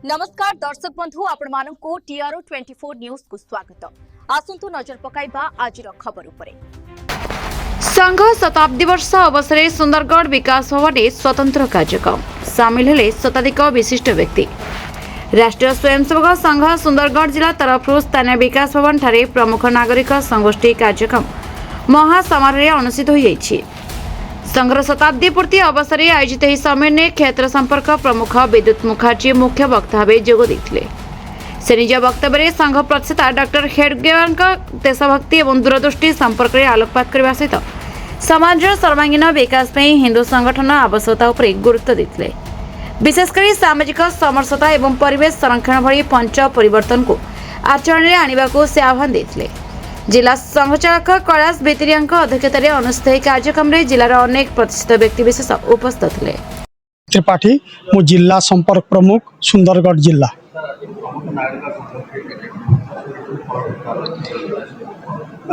नमस्कार दर्शक बंधु आपण मानकु टीआरओ 24 न्यूज को स्वागत। आसंतु नजर पकाइबा आज खबर उपरे। संघ शताब्दी वर्ष अवसर सुंदरगढ़ विकास भवन स्वतंत्र कार्यक्रम सामिल हेले शताधिक विशिष्ट व्यक्ति। राष्ट्रीय स्वयंसेवक संघ सुंदरगढ़ जिला तरफ स्थानीय विकास भवन ठारे प्रमुख नागरिक संगोष्ठी कार्यक्रम महासमारोह अनुष्ठित होई। संघर शताब्दी पूर्ति अवसर आयोजित यह सम्मेलन में क्षेत्र संपर्क प्रमुख विद्युत मुखर्जी मुख्य वक्ता भाव जोग देते। से निज वक्तव्य संघ प्रतिष्ठा डॉक्टर हेडगेवार देशभक्ति और दूरदृष्टि संपर्क में आलोकपात करने सहित समाज सर्वांगीन विकास में हिंदू संगठन आवश्यकता उपर गुरुत्व देते। विशेषकर सामाजिक समरसता और परिवेश संरक्षण भली पंच परिवर्तन को आचरण में आने को से आह्वान देते। जिला संघचालक कैलाश भितरिया अध्यक्षतार अनुष्ठित कार्यक्रम में जिलार अनेक प्रतिष्ठित व्यक्तिविशेष उपस्थित थे। त्रिपाठी मु जिला संपर्क प्रमुख सुंदरगढ़ जिला।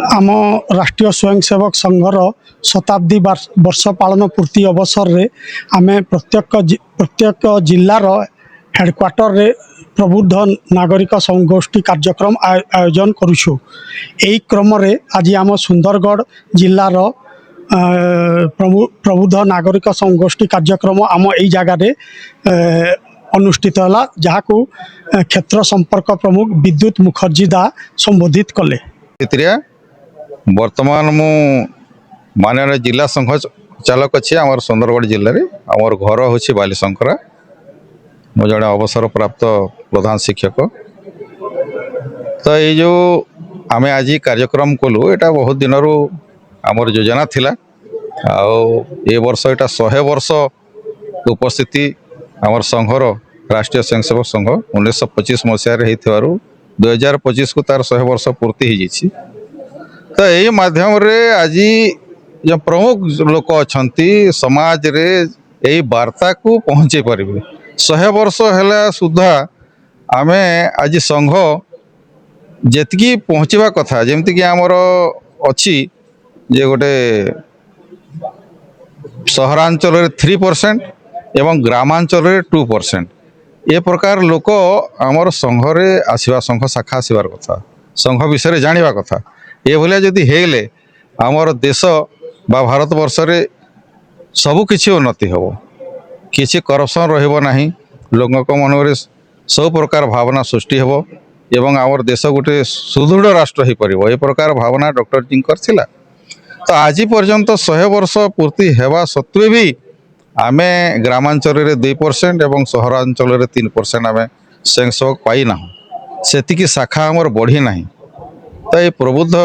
आम राष्ट्रीय स्वयंसेवक संघर शताब्दी वर्ष पालन पूर्ति अवसर रे आमे प्रत्येक जिलार हेडक्वार्टर रे प्रबुद्ध नागरिक संगोष्ठी कार्यक्रम आयोजन करुछु। एही क्रम रे आज आम सुंदरगढ़ जिलार प्रबुद्ध नागरिक संगोष्ठी कार्यक्रम आम एही जगह रे अनुष्ठित होला, जहाकू क्षेत्र संपर्क प्रमुख विद्युत मुखर्जी दा संबोधित कले। वर्तमान मु माननीय जिला संघ चालक अच्छे आम सुंदरगढ़ जिले में। आमर घर हूँ बालीशंकरा। मु जड़े अवसर प्राप्त प्रधान शिक्षक। तो ये जो आम आज कार्यक्रम कलु एटा बहुत दिन आमर योजना थिला। ए वर्ष एटा 100 वर्ष उपस्थिति आमर संघर राष्ट्रीय स्वयंसेवक संघ 1925 मसीह 2025 को तार 100 वर्ष पूर्ति हो जाइए। तो यही माध्यम रे आज जो प्रमुख लोक अच्छा समाज रे यही वार्ता को पहुँचे पारे। 100 वर्ष है सुधा आम आज संघ जेतकी पहुँचवा कथा जमती कि आमर अच्छी जे गोटे सहरांचल 3% एवं ग्रामांचल 2%। ए प्रकार लोक आमर संघ रे आसवा संघ शाखा आसबार कथा संघ विषय जानिबा कथा। ये भलिया जदि हेले आमर देश बा भारत वर्ष रे सबु किछि उन्नति हो, किछि करप्शन रहिबो नाही, लोक मन में सब प्रकार भावना सृष्टि हो एवं आमर देश गोटे सुदृढ़ राष्ट्र हो पार। ए प्रकार भावना डॉक्टर जी करथिला। तो आज पर्यंत 100 वर्ष पूर्ति हेबा सत्वे भी आमे ग्रामांचल 2% एवं सहरांचल 3% आमे स्वयंसेवक पाई ना, सेतिकी शाखा आमर बढ़ी नाही। तो ये प्रबुद्ध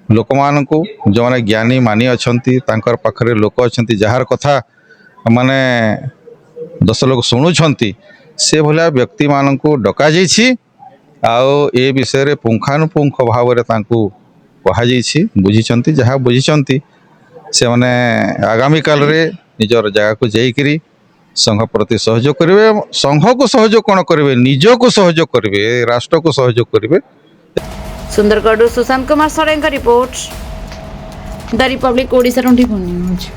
लोक मान को जो मैंने ज्ञानी मानी अच्छा पाखरे लोक अच्छा जार कथा माने 10 लोग शुणुंट से भलिया व्यक्ति मान को डका ए विषय रे पुंखानुपुंख भाव रे तांको कहा बुझी जहाँ बुझी से माने आगामी काल रे निजर जगह को जाइकरी संघ प्रति सहयोग करेंगे। संघ को सहयोग कौन करेंगे, निज को सहयोग करेंगे, राष्ट्र को सहयोग करेंगे। सुंदरगढ़ सुशांत कुमार सरेंग का report the Republic Odisha 24 news.